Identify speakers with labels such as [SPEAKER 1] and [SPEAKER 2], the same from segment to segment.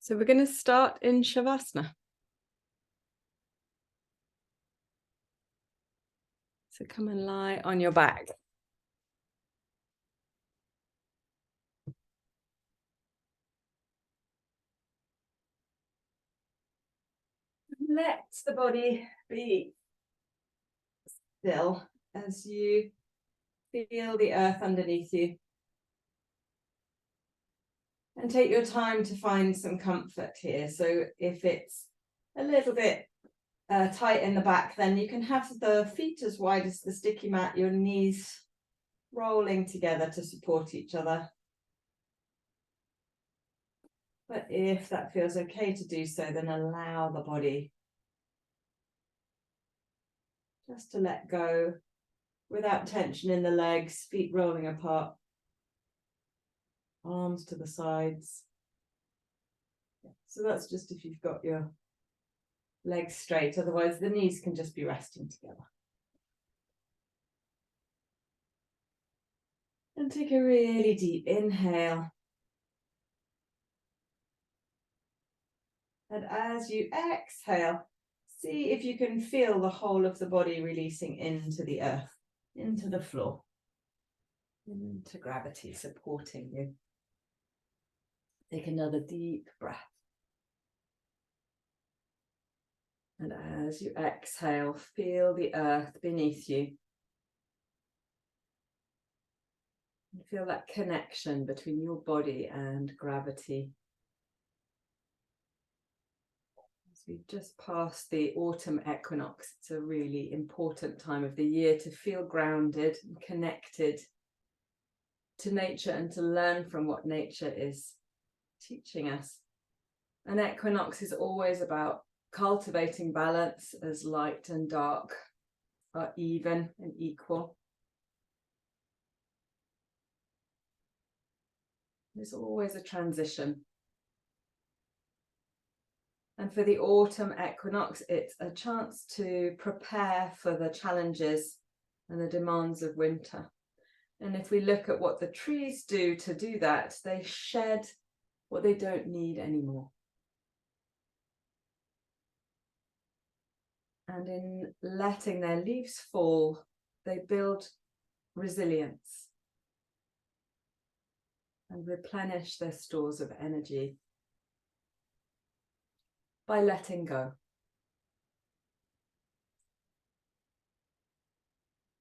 [SPEAKER 1] So we're going to start in Shavasana. So come and lie on your back. Let the body be still as you feel the earth underneath you. And take your time to find some comfort here. So if it's a little bit tight in the back, then you can have the feet as wide as the sticky mat, your knees rolling together to support each other. But if that feels okay to do so, then allow the body just to let go without tension in the legs, feet rolling apart, arms to the sides. So that's just if you've got your legs straight, otherwise the knees can just be resting together. And take a really deep inhale. And as you exhale, see if you can feel the whole of the body releasing into the earth, into the floor, into gravity supporting you. Take another deep breath. And as you exhale, feel the earth beneath you. And feel that connection between your body and gravity. As we've just passed the autumn equinox, it's a really important time of the year to feel grounded and connected to nature and to learn from what nature is teaching us. An equinox is always about cultivating balance as light and dark are even and equal. There's always a transition. And for the autumn equinox, it's a chance to prepare for the challenges and the demands of winter. And if we look at what the trees do to do that, they shed what they don't need anymore. And in letting their leaves fall, they build resilience and replenish their stores of energy by letting go.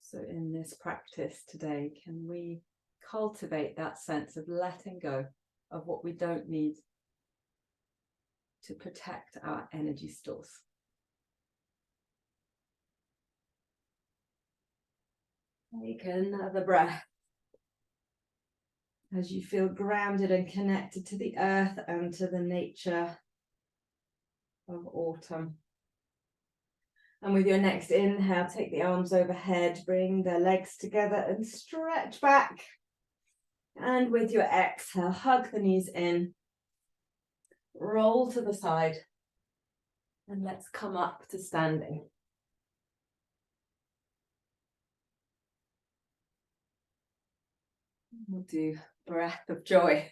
[SPEAKER 1] So in this practice today, can we cultivate that sense of letting go of what we don't need to protect our energy stores? Take another breath as you feel grounded and connected to the earth and to the nature of autumn. And with your next inhale, take the arms overhead, bring the legs together and stretch back. And with your exhale, hug the knees in, roll to the side, and let's come up to standing. We'll do breath of joy.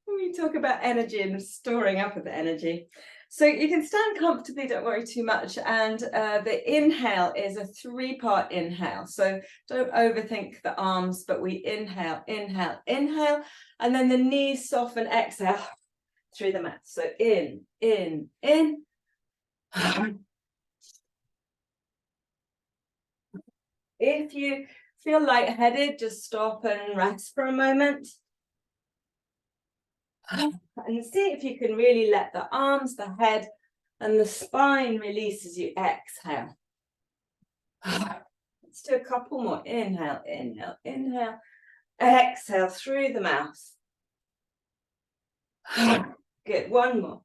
[SPEAKER 1] We talk about energy and storing up of energy. So you can stand comfortably, don't worry too much. And the inhale is a 3-part inhale. So don't overthink the arms, but we inhale, inhale, inhale. And then the knees soften, exhale through the mat. So in. If you feel lightheaded, just stop and rest for a moment. And see if you can really let the arms, the head, and the spine release as you exhale. Let's do a couple more. Inhale, inhale, inhale. Exhale through the mouth. Good. One more.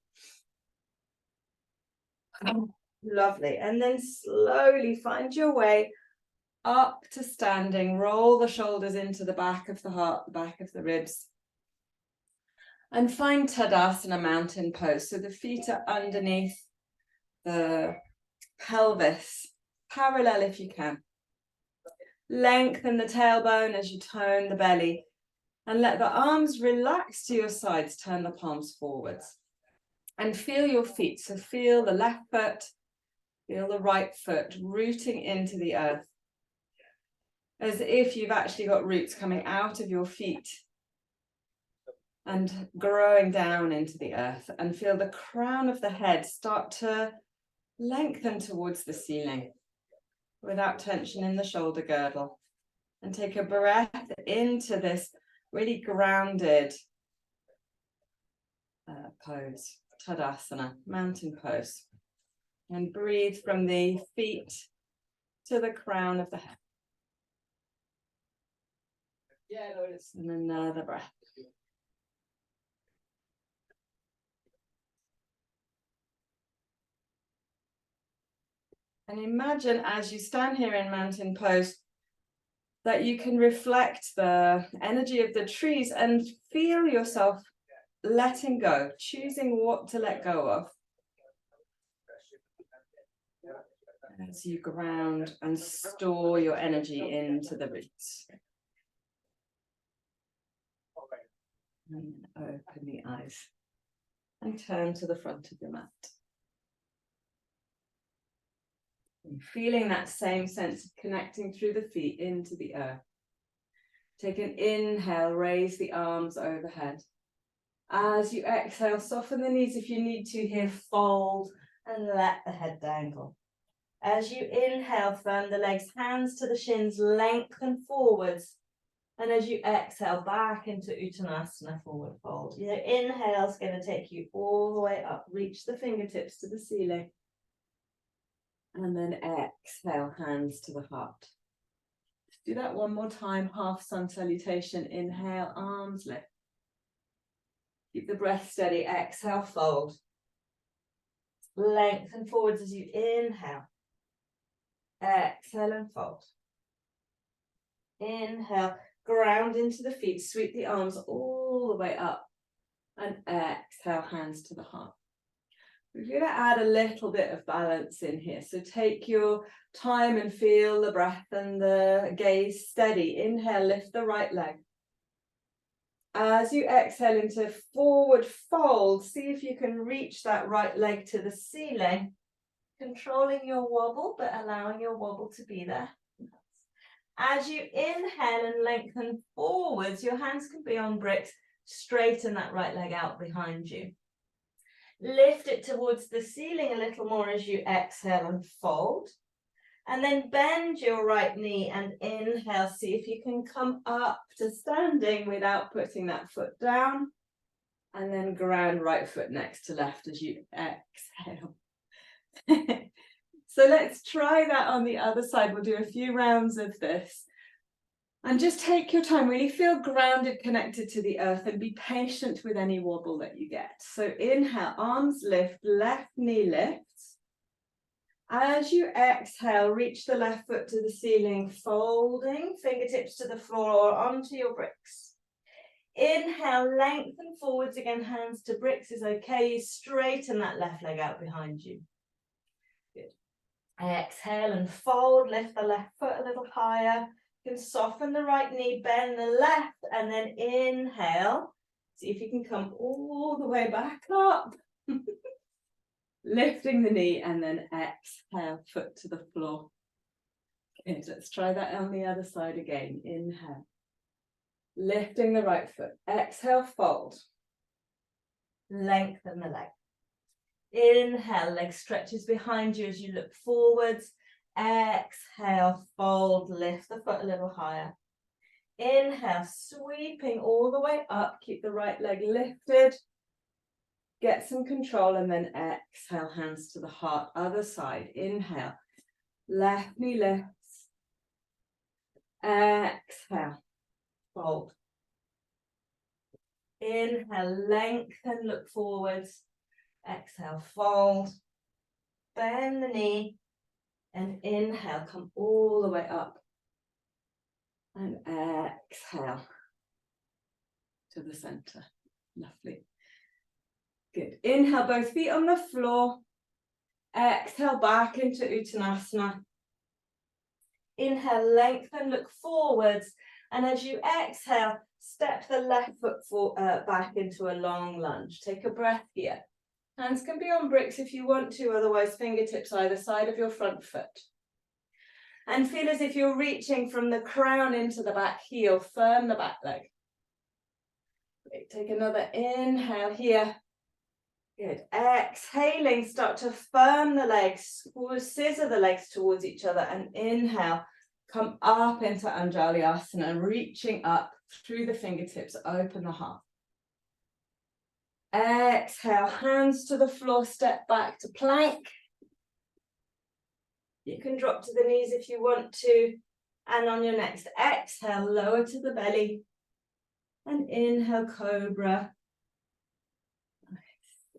[SPEAKER 1] Lovely. And then slowly find your way up to standing. Roll the shoulders into the back of the heart, the back of the ribs. And find Tadasana, mountain pose. So the feet are underneath the pelvis, parallel if you can. Lengthen the tailbone as you tone the belly. And let the arms relax to your sides, turn the palms forwards. And feel your feet, so feel the left foot, feel the right foot rooting into the earth. As if you've actually got roots coming out of your feet and growing down into the earth. And feel the crown of the head start to lengthen towards the ceiling without tension in the shoulder girdle. And take a breath into this really grounded pose, Tadasana, mountain pose. And breathe from the feet to the crown of the head. And another breath. And imagine as you stand here in mountain pose that you can reflect the energy of the trees and feel yourself letting go, choosing what to let go of. As you ground and store your energy into the roots. And open the eyes and turn to the front of your mat. And feeling that same sense of connecting through the feet into the earth. Take an inhale, raise the arms overhead. As you exhale, soften the knees if you need to here, fold and let the head dangle. As you inhale, firm the legs, hands to the shins, lengthen forwards. And as you exhale, back into Uttanasana, forward fold. Your inhale is going to take you all the way up. Reach the fingertips to the ceiling. And then exhale, hands to the heart. Do that one more time, half sun salutation. Inhale, arms lift. Keep the breath steady. Exhale, fold. Lengthen forwards as you inhale. Exhale and fold. Inhale, ground into the feet, sweep the arms all the way up. And exhale, hands to the heart. We're going to add a little bit of balance in here. So take your time and feel the breath and the gaze steady. Inhale, lift the right leg. As you exhale into forward fold, see if you can reach that right leg to the ceiling, controlling your wobble, but allowing your wobble to be there. As you inhale and lengthen forwards, your hands can be on bricks, straighten that right leg out behind you. Lift it towards the ceiling a little more as you exhale and fold. And then bend your right knee and inhale. See if you can come up to standing without putting that foot down. And then ground right foot next to left as you exhale. So let's try that on the other side. We'll do a few rounds of this. And just take your time, really feel grounded, connected to the earth, and be patient with any wobble that you get. So inhale, arms lift, left knee lifts. As you exhale, reach the left foot to the ceiling, folding, fingertips to the floor or onto your bricks. Inhale, lengthen forwards again, hands to bricks is okay. Straighten that left leg out behind you. Good. Exhale and fold, lift the left foot a little higher. You can soften the right knee, bend the left, and then inhale. See if you can come all the way back up. Lifting the knee and then exhale, foot to the floor. Good, let's try that on the other side again. Inhale. Lifting the right foot. Exhale, fold. Lengthen the leg. Inhale, leg stretches behind you as you look forwards. Exhale, fold, lift the foot a little higher. Inhale, sweeping all the way up. Keep the right leg lifted. Get some control and then exhale, hands to the heart. Other side. Inhale. Left knee lifts. Exhale. Fold. Inhale, lengthen, look forwards. Exhale, fold. Bend the knee. And inhale, come all the way up. And exhale to the center. Lovely. Good. Inhale, both feet on the floor. Exhale, back into Uttanasana. Inhale, lengthen, look forwards. And as you exhale, step the left foot back into a long lunge. Take a breath here. Hands can be on bricks if you want to, otherwise fingertips either side of your front foot. And feel as if you're reaching from the crown into the back heel, firm the back leg. Great. Take another inhale here. Good. Exhaling, start to firm the legs, scissor the legs towards each other, and inhale. Come up into Anjali Asana, reaching up through the fingertips, open the heart. Exhale, hands to the floor, step back to plank. You can drop to the knees if you want to. And on your next exhale, lower to the belly. And inhale, cobra.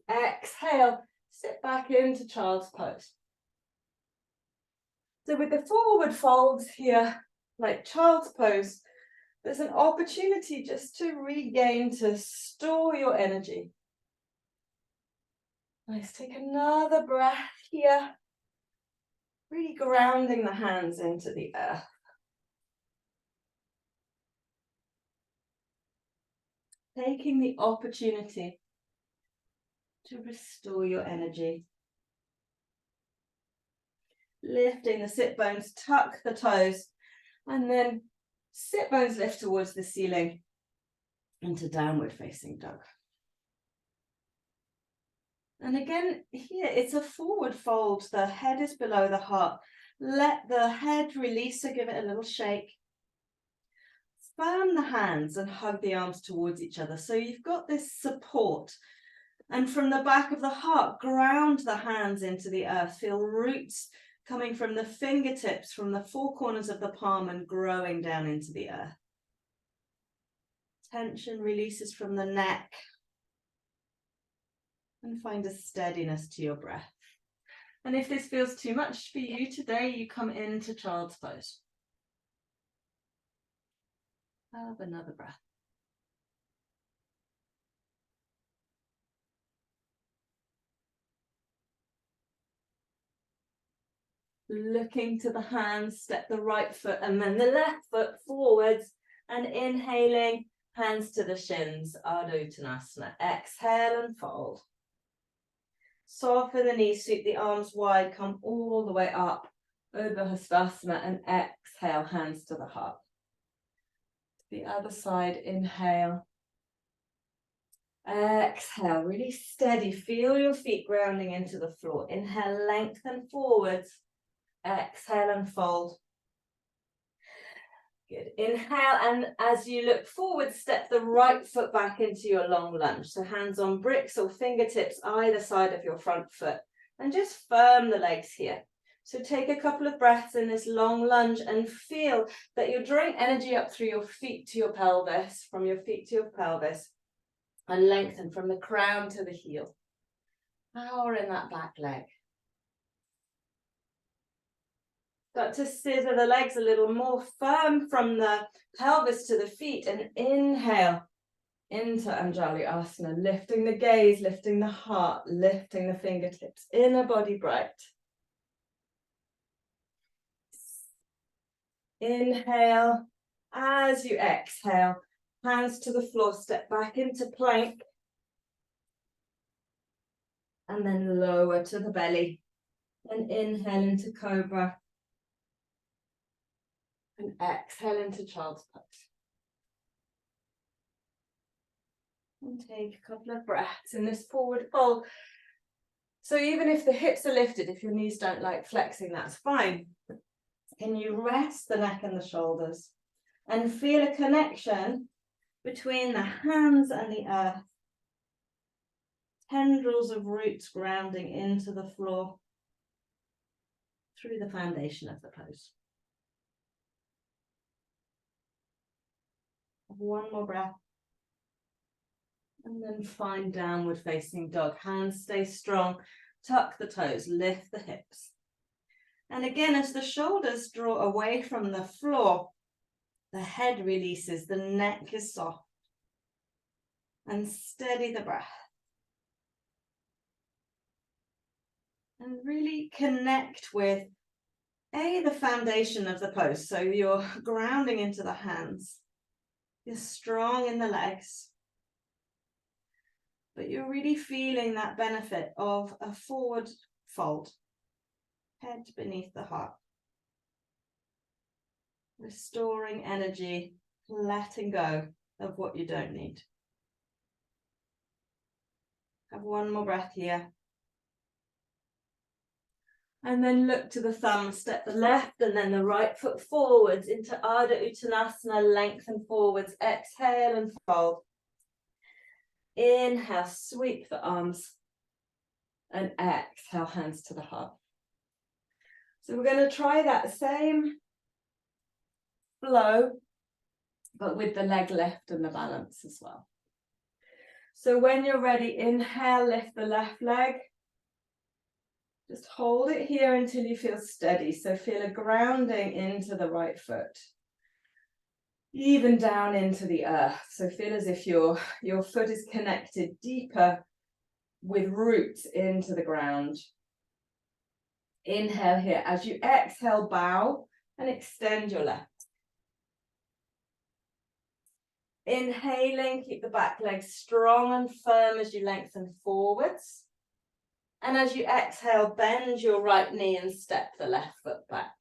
[SPEAKER 1] Exhale, sit back into child's pose. So with the forward folds here, like child's pose, there's an opportunity just to regain, to store your energy. Nice, take another breath here. Really grounding the hands into the earth. Taking the opportunity to restore your energy. Lifting the sit bones, tuck the toes, and then sit bones lift towards the ceiling into downward facing dog. And again, here it's a forward fold. The head is below the heart. Let the head release, so give it a little shake. Firm the hands and hug the arms towards each other. So you've got this support. And from the back of the heart, ground the hands into the earth. Feel roots coming from the fingertips, from the four corners of the palm and growing down into the earth. Tension releases from the neck. And find a steadiness to your breath. And if this feels too much for you today, you come into child's pose. Have another breath. Looking to the hands, step the right foot and then the left foot forwards, and inhaling, hands to the shins, Ardha Uttanasana. Exhale and fold. Soften the knees, sweep the arms wide, come all the way up, Urdhva Hastasana, and exhale, hands to the heart. The other side, inhale. Exhale, really steady, feel your feet grounding into the floor. Inhale, lengthen forwards. Exhale and fold. Good. Inhale, and as you look forward, step the right foot back into your long lunge. So hands on bricks or fingertips either side of your front foot. And just firm the legs here. So take a couple of breaths in this long lunge and feel that you're drawing energy up through your feet to your pelvis, from your feet to your pelvis, and lengthen from the crown to the heel. Power in that back leg. Start to scissor the legs a little more, firm from the pelvis to the feet, and inhale into Anjali Asana, lifting the gaze, lifting the heart, lifting the fingertips, inner body bright. Inhale, as you exhale, hands to the floor, step back into plank, and then lower to the belly, and inhale into cobra. And exhale into child's pose. And take a couple of breaths in this forward fold. So even if the hips are lifted, if your knees don't like flexing, that's fine. Can you rest the neck and the shoulders and feel a connection between the hands and the earth? Tendrils of roots grounding into the floor through the foundation of the pose. One more breath. And then find downward facing dog. Hands stay strong. Tuck the toes. Lift the hips. And again, as the shoulders draw away from the floor, the head releases. The neck is soft. And steady the breath. And really connect with the foundation of the pose. So you're grounding into the hands. You're strong in the legs. But you're really feeling that benefit of a forward fold. Head beneath the heart. Restoring energy, letting go of what you don't need. Have one more breath here. And then look to the thumb, step the left and then the right foot forwards into Ardha Uttanasana, lengthen forwards, exhale and fold. Inhale, sweep the arms and exhale, hands to the heart. So we're going to try that same flow, but with the leg lift and the balance as well. So when you're ready, inhale, lift the left leg. Just hold it here until you feel steady. So feel a grounding into the right foot. Even down into the earth. So feel as if your foot is connected deeper with roots into the ground. Inhale here. As you exhale, bow and extend your left. Inhaling, keep the back leg strong and firm as you lengthen forwards. And as you exhale, bend your right knee and step the left foot back.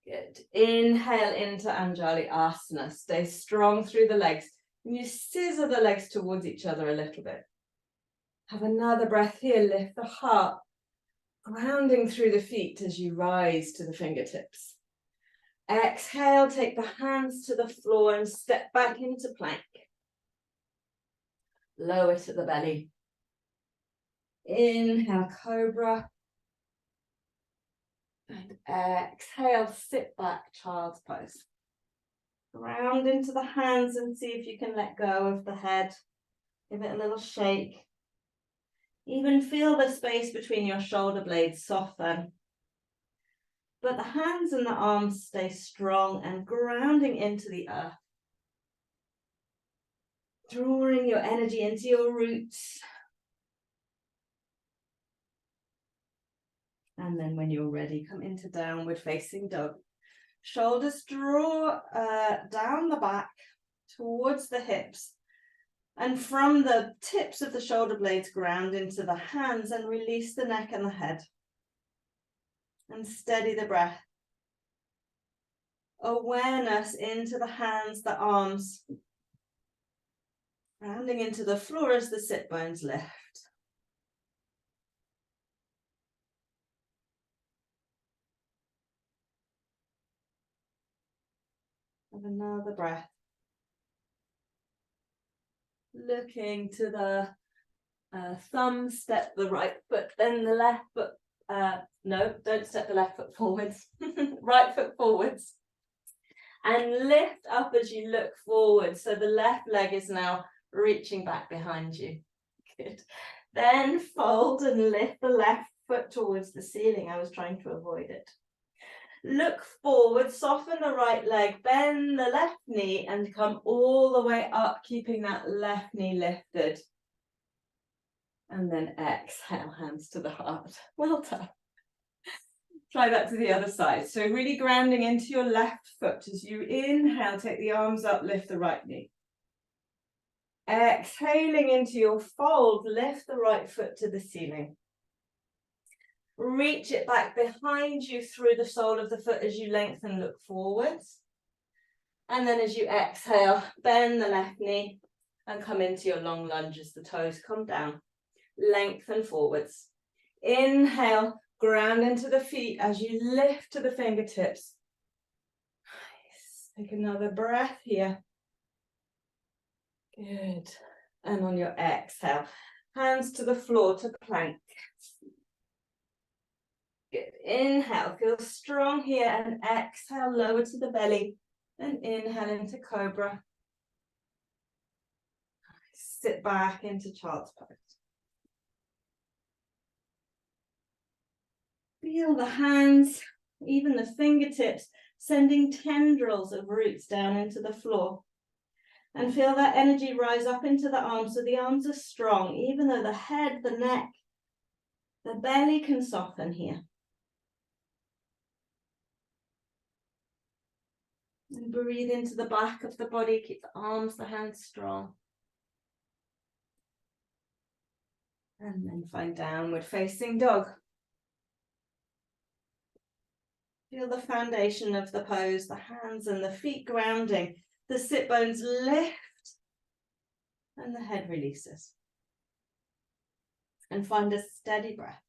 [SPEAKER 1] Good. Inhale into Anjali Asana. Stay strong through the legs. And you scissor the legs towards each other a little bit. Have another breath here. Lift the heart. Grounding through the feet as you rise to the fingertips. Exhale, take the hands to the floor and step back into plank. Lower to the belly. Inhale, cobra. And exhale, sit back, child's pose. Ground into the hands and see if you can let go of the head. Give it a little shake. Even feel the space between your shoulder blades soften. But the hands and the arms stay strong and grounding into the earth. Drawing your energy into your roots. And then when you're ready, come into downward facing dog. Shoulders draw down the back towards the hips. And from the tips of the shoulder blades, ground into the hands and release the neck and the head. And steady the breath. Awareness into the hands, the arms. Rounding into the floor as the sit bones lift. Have another breath. Looking to the thumb, step the right foot, then the left foot. No, don't step the left foot forwards. Right foot forwards. And lift up as you look forward. So the left leg is now reaching back behind you. Good. Then fold and lift the left foot towards the ceiling. I was trying to avoid it. Look forward, soften the right leg, bend the left knee and come all the way up, keeping that left knee lifted. And then exhale, hands to the heart. Well done. Try that to the other side. So really grounding into your left foot. As you inhale, take the arms up, lift the right knee. Exhaling into your fold, lift the right foot to the ceiling. Reach it back behind you through the sole of the foot as you lengthen, look forwards. And then as you exhale, bend the left knee and come into your long lunge as the toes come down. Lengthen forwards. Inhale, ground into the feet as you lift to the fingertips. Nice. Take another breath here. Good. And on your exhale, hands to the floor to plank. Good. Inhale, feel strong here and exhale, lower to the belly and inhale into cobra. Sit back into child's pose. Feel the hands, even the fingertips, sending tendrils of roots down into the floor. And feel that energy rise up into the arms, so the arms are strong, even though the head, the neck, the belly can soften here. And breathe into the back of the body. Keep the arms, the hands strong. And then find downward facing dog. Feel the foundation of the pose, the hands and the feet grounding. The sit bones lift and the head releases. And find a steady breath.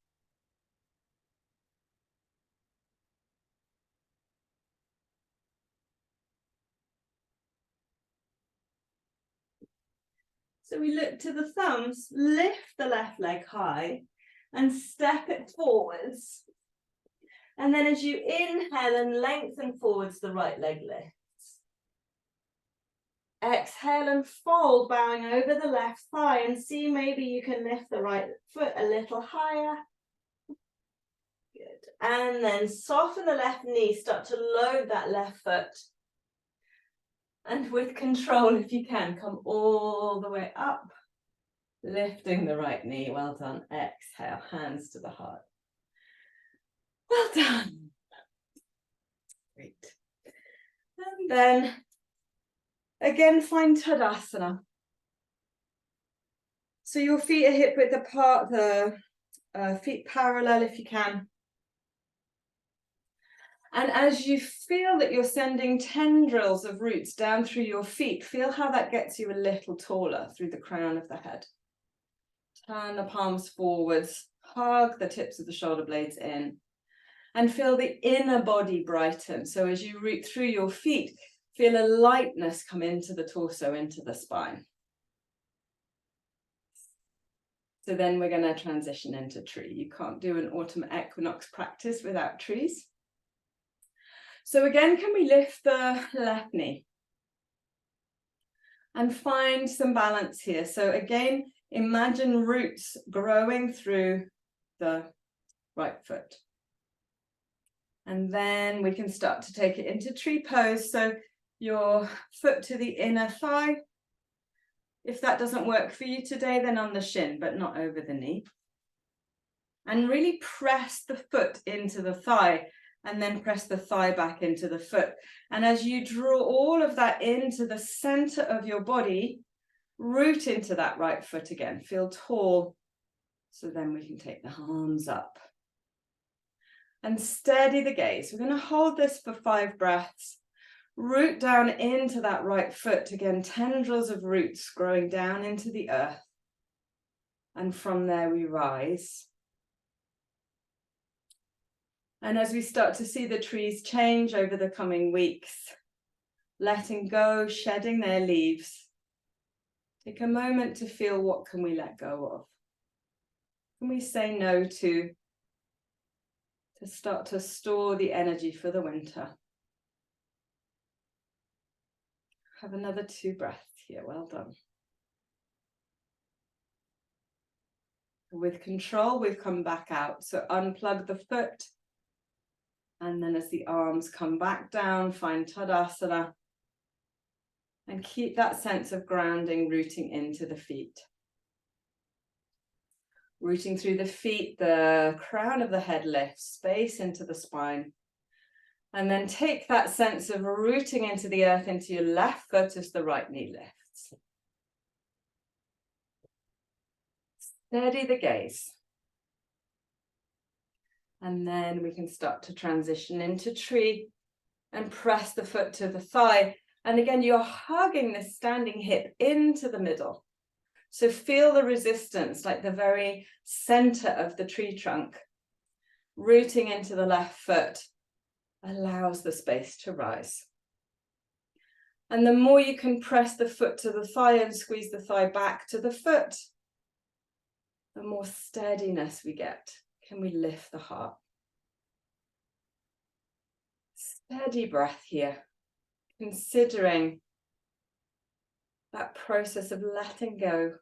[SPEAKER 1] So we look to the thumbs, lift the left leg high and step it forwards. And then as you inhale and lengthen forwards, the right leg lifts. Exhale and fold, bowing over the left thigh, and see maybe you can lift the right foot a little higher. Good. And then soften the left knee, start to load that left foot. And with control, if you can, come all the way up, lifting the right knee. Well done. Exhale, hands to the heart. Well done. Great. And then, again, find Tadasana. So your feet are hip width apart, the feet parallel if you can. And as you feel that you're sending tendrils of roots down through your feet, feel how that gets you a little taller through the crown of the head. Turn the palms forwards, hug the tips of the shoulder blades in, and feel the inner body brighten. So as you root through your feet, feel a lightness come into the torso, into the spine. So then we're going to transition into tree. You can't do an autumn equinox practice without trees. So again, can we lift the left knee? And find some balance here. So again, imagine roots growing through the right foot. And then we can start to take it into tree pose. So your foot to the inner thigh. If that doesn't work for you today, then on the shin, but not over the knee. And really press the foot into the thigh, and then press the thigh back into the foot. And as you draw all of that into the center of your body, root into that right foot again. Feel tall. So then we can take the arms up. And steady the gaze. We're going to hold this for 5 breaths. Root down into that right foot. Again, tendrils of roots growing down into the earth. And from there we rise. And as we start to see the trees change over the coming weeks, letting go, shedding their leaves, take a moment to feel, what can we let go of? Can we say no to start to store the energy for the winter? Have another 2 breaths here. Well done. With control, we've come back out. So unplug the foot. And then as the arms come back down, find Tadasana. And keep that sense of grounding, rooting into the feet. Rooting through the feet, the crown of the head lifts, space into the spine. And then take that sense of rooting into the earth into your left foot as the right knee lifts. Steady the gaze. And then we can start to transition into tree and press the foot to the thigh. And again, you're hugging the standing hip into the middle. So feel the resistance, like the very center of the tree trunk. Rooting into the left foot allows the space to rise. And the more you can press the foot to the thigh and squeeze the thigh back to the foot, the more steadiness we get. Can we lift the heart? Steady breath here, considering that process of letting go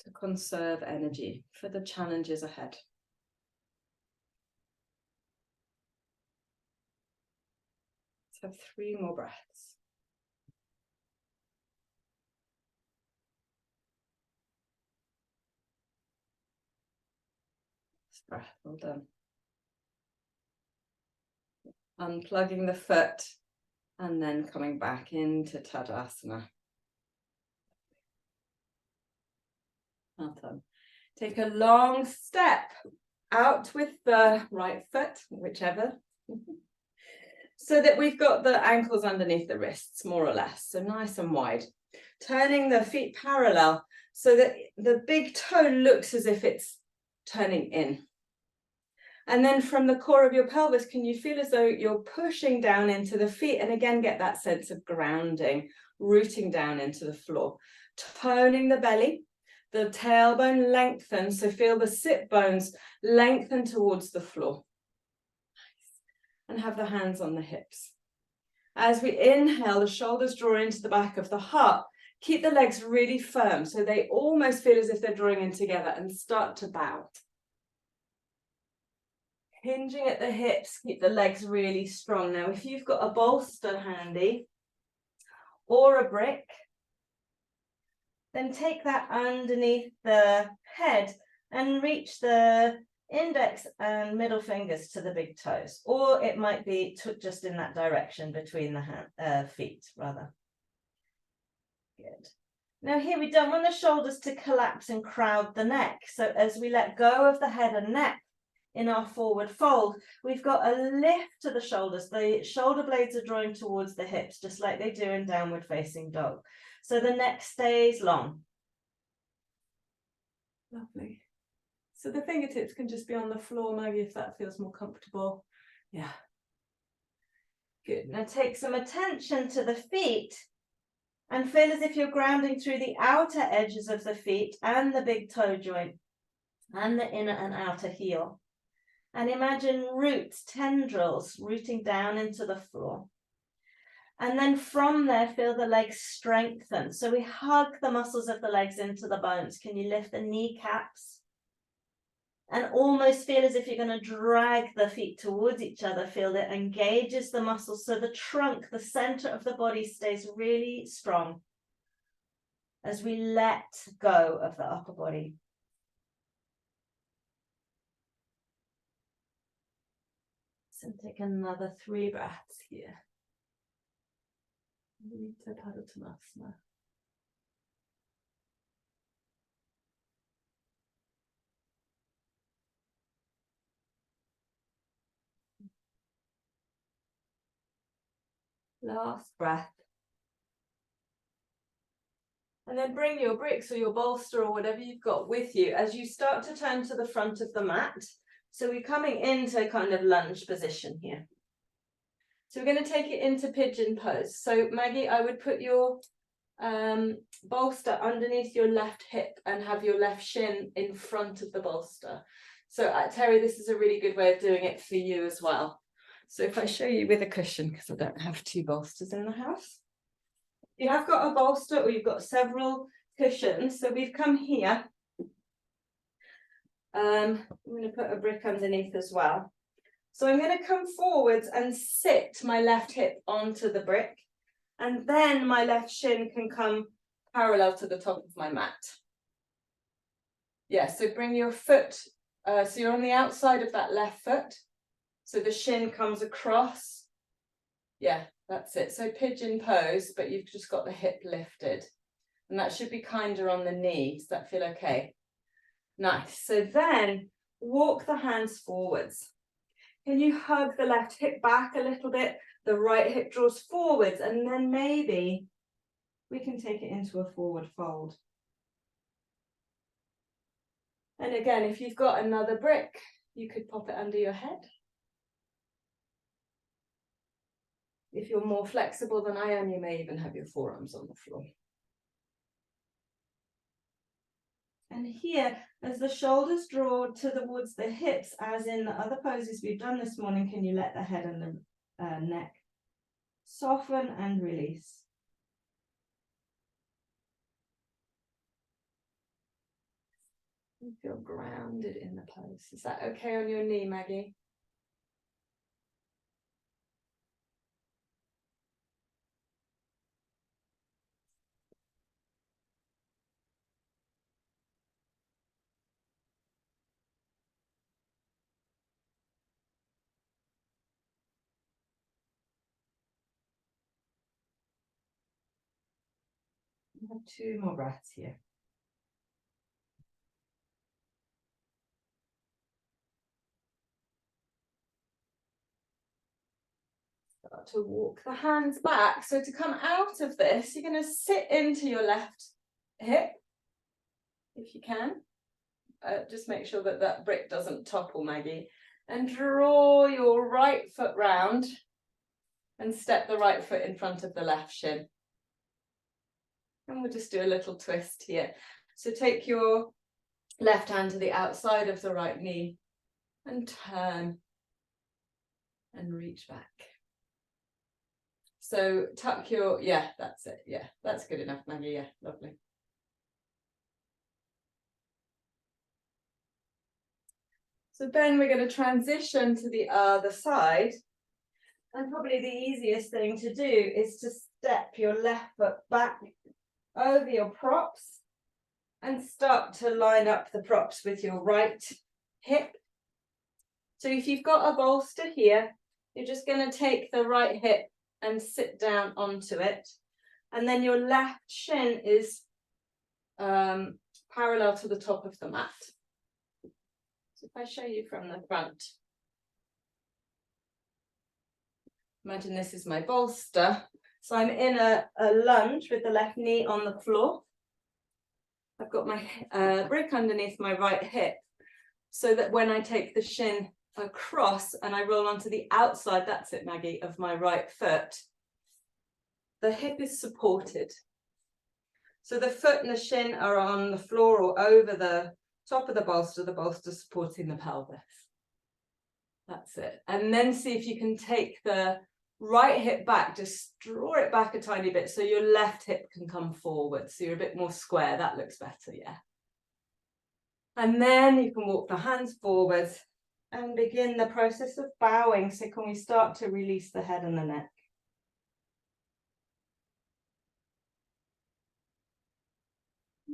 [SPEAKER 1] to conserve energy for the challenges ahead. Let's have 3 more breaths. Breath, well done. Unplugging the foot And then coming back into Tadasana. Well done. Take a long step out with the right foot, whichever, so that we've got the ankles underneath the wrists, more or less, so nice and wide. Turning the feet parallel so that the big toe looks as if it's turning in. And then from the core of your pelvis, can you feel as though you're pushing down into the feet? And again, get that sense of grounding, rooting down into the floor. Toning the belly, the tailbone lengthens, so feel the sit bones lengthen towards the floor. And have the hands on the hips. As we inhale, the shoulders draw into the back of the heart. Keep the legs really firm, so they almost feel as if they're drawing in together, and start to bow. Hinging at the hips, keep the legs really strong. Now, if you've got a bolster handy or a brick, then take that underneath the head and reach the index and middle fingers to the big toes, or it might be just in that direction between the feet, rather. Good. Now here we don't want the shoulders to collapse and crowd the neck. So as we let go of the head and neck in our forward fold, we've got a lift to the shoulders. The shoulder blades are drawing towards the hips, just like they do in downward facing dog. So the neck stays long. Lovely. So the fingertips can just be on the floor, Maggie, if that feels more comfortable. Yeah. Good. Now take some attention to the feet and feel as if you're grounding through the outer edges of the feet and the big toe joint and the inner and outer heel. And imagine roots, tendrils rooting down into the floor. And then from there, feel the legs strengthen. So we hug the muscles of the legs into the bones. Can you lift the kneecaps? And almost feel as if you're going to drag the feet towards each other. Feel that engages the muscles. So the trunk, the center of the body stays really strong as we let go of the upper body. So take another 3 breaths here. Padottanasana. Last breath. And then bring your bricks or your bolster or whatever you've got with you as you start to turn to the front of the mat. So we're coming into kind of lunge position here. So we're going to take it into pigeon pose. So Maggie, I would put your bolster underneath your left hip and have your left shin in front of the bolster. So Terry, this is a really good way of doing it for you as well. So if I show you with a cushion, because I don't have 2 bolsters in the house. You have got a bolster or you've got several cushions. So we've come here. I'm going to put a brick underneath as well. So I'm going to come forwards and sit my left hip onto the brick. And then my left shin can come parallel to the top of my mat. Yeah, so bring your foot, so you're on the outside of that left foot. So the shin comes across. Yeah, that's it. So pigeon pose, but you've just got the hip lifted. And that should be kinder on the knee. Does that feel okay? Nice. So then walk the hands forwards. Can you hug the left hip back a little bit? The right hip draws forwards, and then maybe we can take it into a forward fold. And again, if you've got another brick, you could pop it under your head. If you're more flexible than I am, you may even have your forearms on the floor. And here, as the shoulders draw towards the hips, as in the other poses we've done this morning, can you let the head and the neck soften and release? You feel grounded in the pose. Is that okay on your knee, Maggie? We have 2 more breaths here. Start to walk the hands back. So to come out of this, you're going to sit into your left hip, if you can. Just make sure that that brick doesn't topple, Maggie. And draw your right foot round and step the right foot in front of the left shin. And we'll just do a little twist here. So take your left hand to the outside of the right knee and turn and reach back. So tuck your, yeah, that's it. Yeah, that's good enough, Maggie. Yeah, lovely. So then we're going to transition to the other side. And probably the easiest thing to do is to step your left foot back over your props and start to line up the props with your right hip. So if you've got a bolster here, you're just going to take the right hip and sit down onto it. And then your left shin is parallel to the top of the mat. So if I show you from the front, imagine this is my bolster. So I'm in a lunge with the left knee on the floor. I've got my brick underneath my right hip, so that when I take the shin across and I roll onto the outside, that's it, Maggie, of my right foot, the hip is supported. So the foot and the shin are on the floor or over the top of the bolster supporting the pelvis. That's it. And then see if you can take the right hip back, just draw it back a tiny bit so your left hip can come forward. So you're a bit more square. That looks better, yeah. And then you can walk the hands forward and begin the process of bowing. So can we start to release the head and the neck?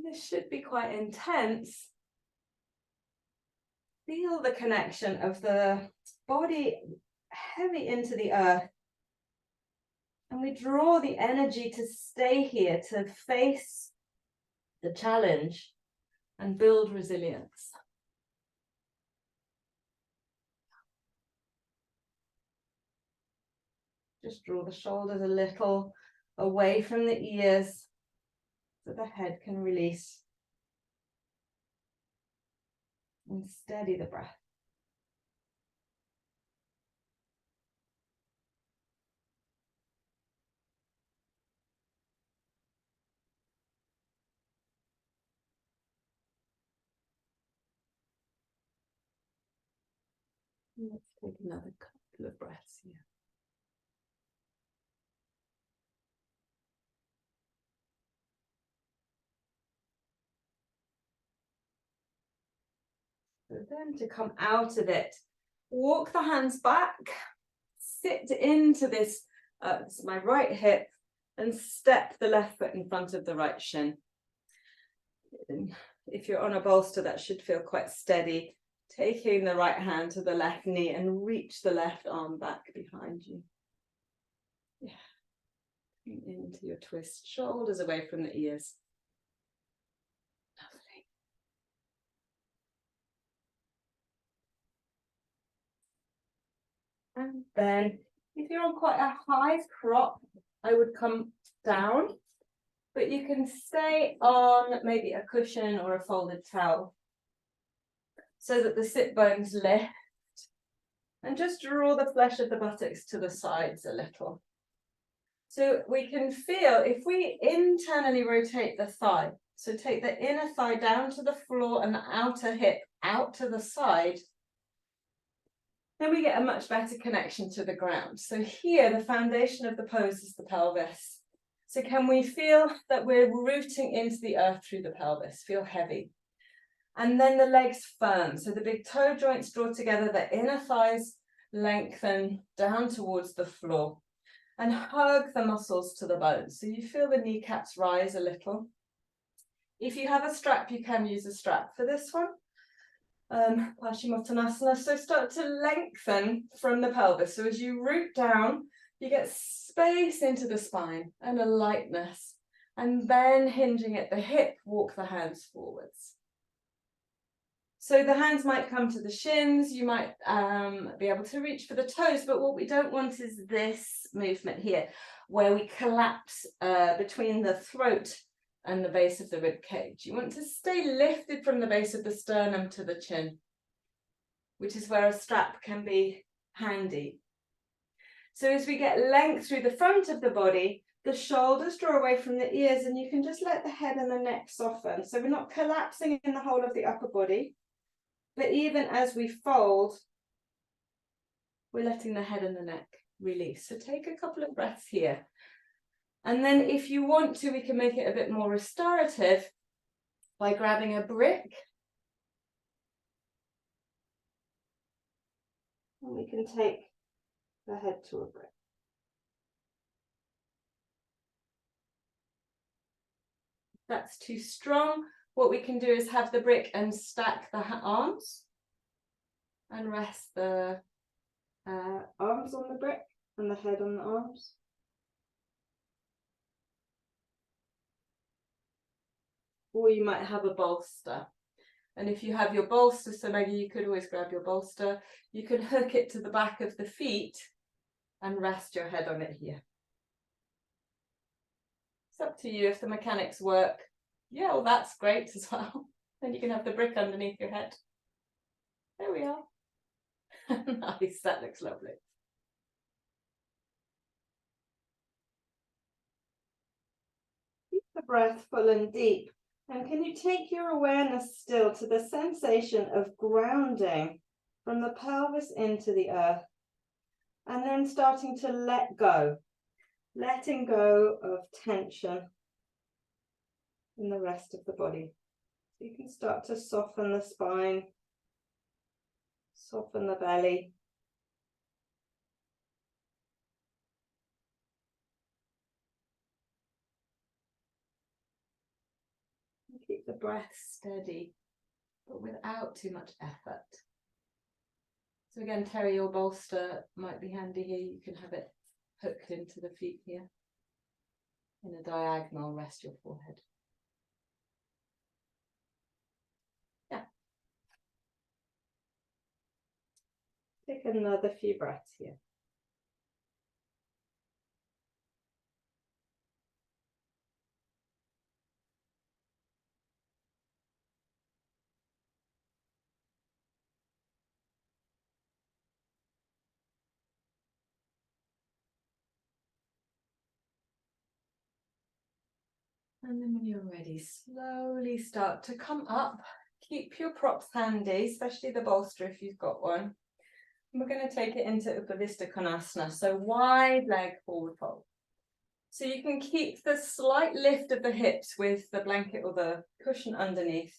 [SPEAKER 1] This should be quite intense. Feel the connection of the body heavy into the earth. And we draw the energy to stay here, to face the challenge and build resilience. Just draw the shoulders a little away from the ears so the head can release. And steady the breath. Let's take another couple of breaths here. So then to come out of it, walk the hands back, sit into this, this is my right hip, and step the left foot in front of the right shin. And if you're on a bolster, that should feel quite steady. Taking the right hand to the left knee and reach the left arm back behind you. Yeah. Into your twist, shoulders away from the ears. Lovely. And then if you're on quite a high prop, I would come down, but you can stay on maybe a cushion or a folded towel so that the sit bones lift, and just draw the flesh of the buttocks to the sides a little. So we can feel, if we internally rotate the thigh, so take the inner thigh down to the floor and the outer hip out to the side, then we get a much better connection to the ground. So here, the foundation of the pose is the pelvis. So can we feel that we're rooting into the earth through the pelvis? Feel heavy. And then the legs firm. So the big toe joints draw together, the inner thighs lengthen down towards the floor. And hug the muscles to the bones. So you feel the kneecaps rise a little. If you have a strap, you can use a strap for this one. Paschimottanasana. So start to lengthen from the pelvis. So as you root down, you get space into the spine and a lightness. And then hinging at the hip, walk the hands forwards. So the hands might come to the shins, you might be able to reach for the toes, but what we don't want is this movement here, where we collapse between the throat and the base of the rib cage. You want to stay lifted from the base of the sternum to the chin, which is where a strap can be handy. So as we get length through the front of the body, the shoulders draw away from the ears, and you can just let the head and the neck soften. So we're not collapsing in the whole of the upper body, but even as we fold, we're letting the head and the neck release. So take a couple of breaths here. And then if you want to, we can make it a bit more restorative by grabbing a brick. And we can take the head to a brick. If that's too strong, what we can do is have the brick and stack the arms and rest the arms on the brick and the head on the arms. Or you might have a bolster. And if you have your bolster, so maybe you could always grab your bolster, you can hook it to the back of the feet and rest your head on it here. It's up to you if the mechanics work. Yeah, well, that's great as well. Then you can have the brick underneath your head. There we are. Nice, that looks lovely. Keep the breath full and deep. And can you take your awareness still to the sensation of grounding from the pelvis into the earth, and then starting to let go, letting go of tension in the rest of the body. So you can start to soften the spine, soften the belly. Keep the breath steady, but without too much effort. So again, Terry, your bolster might be handy here. You can have it hooked into the feet here. In a diagonal, rest your forehead. Yeah. Take another few breaths here. And then when you're ready, slowly start to come up. Keep your props handy, especially the bolster if you've got one. And we're going to take it into Upavista Konasana, so wide leg forward fold. So you can keep the slight lift of the hips with the blanket or the cushion underneath.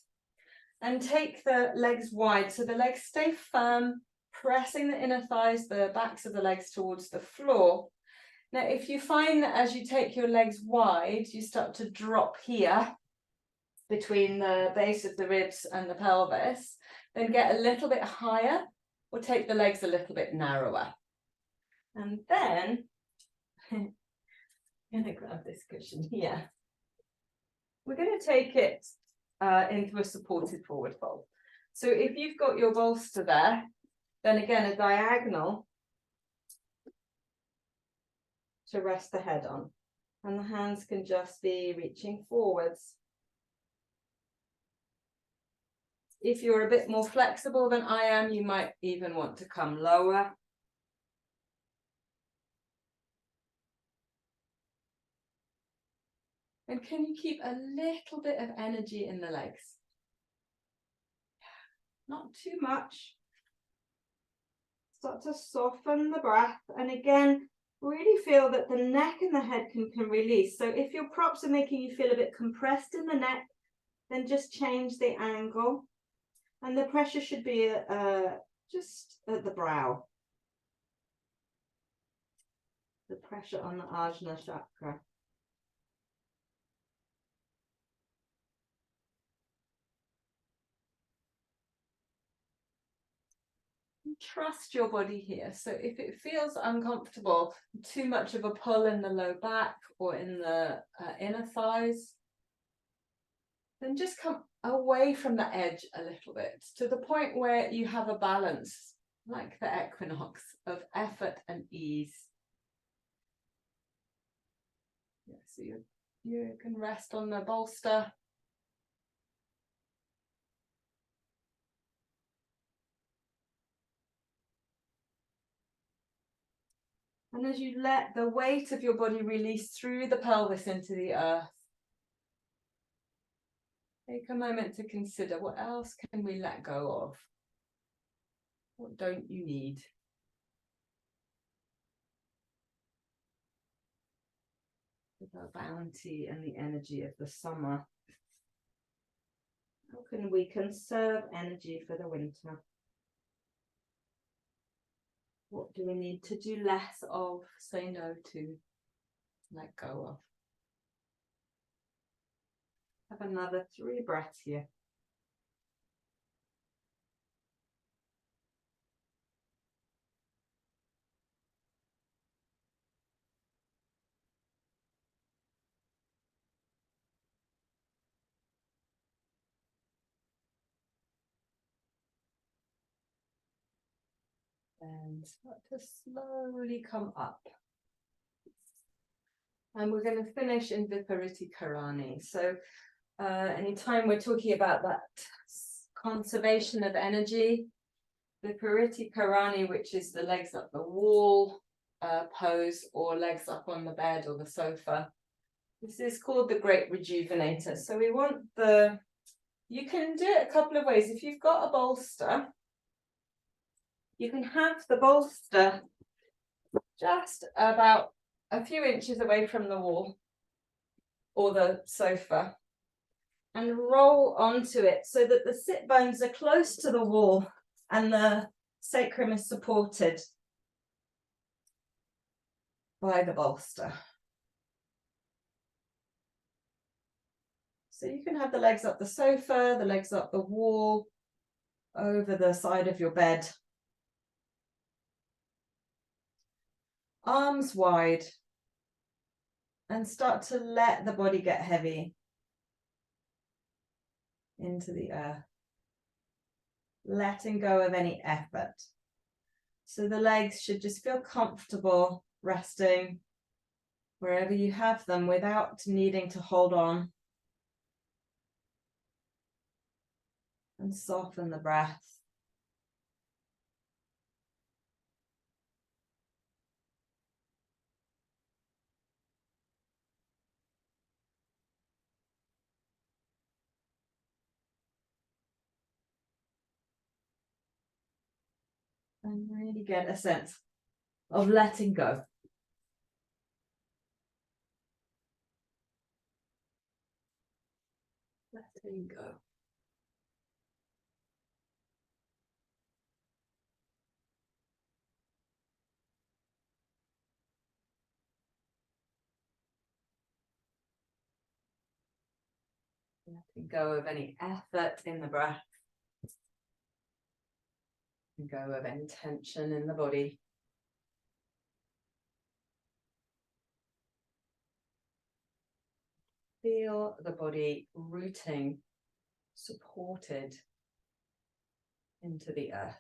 [SPEAKER 1] And take the legs wide, so the legs stay firm, pressing the inner thighs, the backs of the legs towards the floor. Now, if you find that as you take your legs wide, you start to drop here between the base of the ribs and the pelvis, then get a little bit higher or take the legs a little bit narrower. And then, I'm going to grab this cushion here. We're going to take it into a supported forward fold. So if you've got your bolster there, then again, a diagonal to rest the head on, and the hands can just be reaching forwards. If you're a bit more flexible than I am, you might even want to come lower. And can you keep a little bit of energy in the legs? Not too much. Start to soften the breath, and again, really feel that the neck and the head can release. So if your props are making you feel a bit compressed in the neck, then just change the angle. And the pressure should be just at the brow. The pressure on the Ajna chakra. trust your body here. So if it feels uncomfortable, too much of a pull in the low back or in the inner thighs, then just come away from the edge a little bit to the point where you have a balance, like the equinox, of effort and ease. Yeah, so you can rest on the bolster. And as you let the weight of your body release through the pelvis into the earth, take a moment to consider, what else can we let go of? What don't you need? The bounty and the energy of the summer. How can we conserve energy for the winter? What do we need to do less of, say no to, let go of? Have another 3 breaths here. And start to slowly come up. And we're going to finish in Vipariti Karani. So anytime we're talking about that conservation of energy, Vipariti Karani, which is the legs up the wall pose, or legs up on the bed or the sofa. This is called the Great Rejuvenator. So we want you can do it a couple of ways. If you've got a bolster, you can have the bolster just about a few inches away from the wall or the sofa and roll onto it so that the sit bones are close to the wall and the sacrum is supported by the bolster. So you can have the legs up the sofa, the legs up the wall, over the side of your bed. Arms wide. And start to let the body get heavy into the earth. Letting go of any effort. So the legs should just feel comfortable resting wherever you have them without needing to hold on. And soften the breath. And really get a sense of letting go. Letting go. Letting go of any effort in the breath. Letting go of any tension in the body. Feel the body rooting, supported into the earth.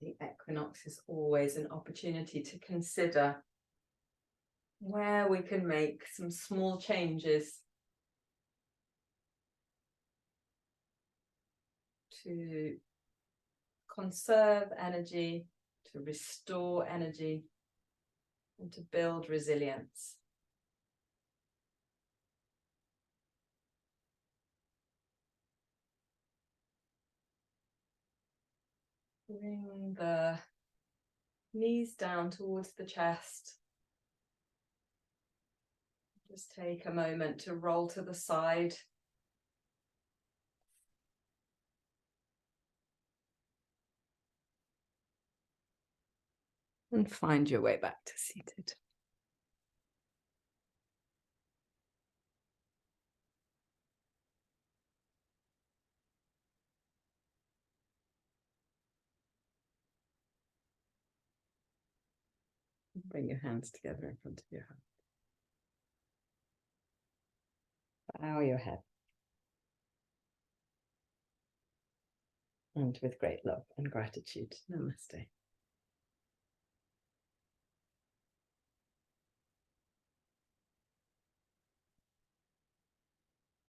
[SPEAKER 1] The equinox is always an opportunity to consider where we can make some small changes to conserve energy, to restore energy, and to build resilience. Bring the knees down towards the chest. Just take a moment to roll to the side. And find your way back to seated. Bring your hands together in front of your heart. Bow your head. And with great love and gratitude, namaste.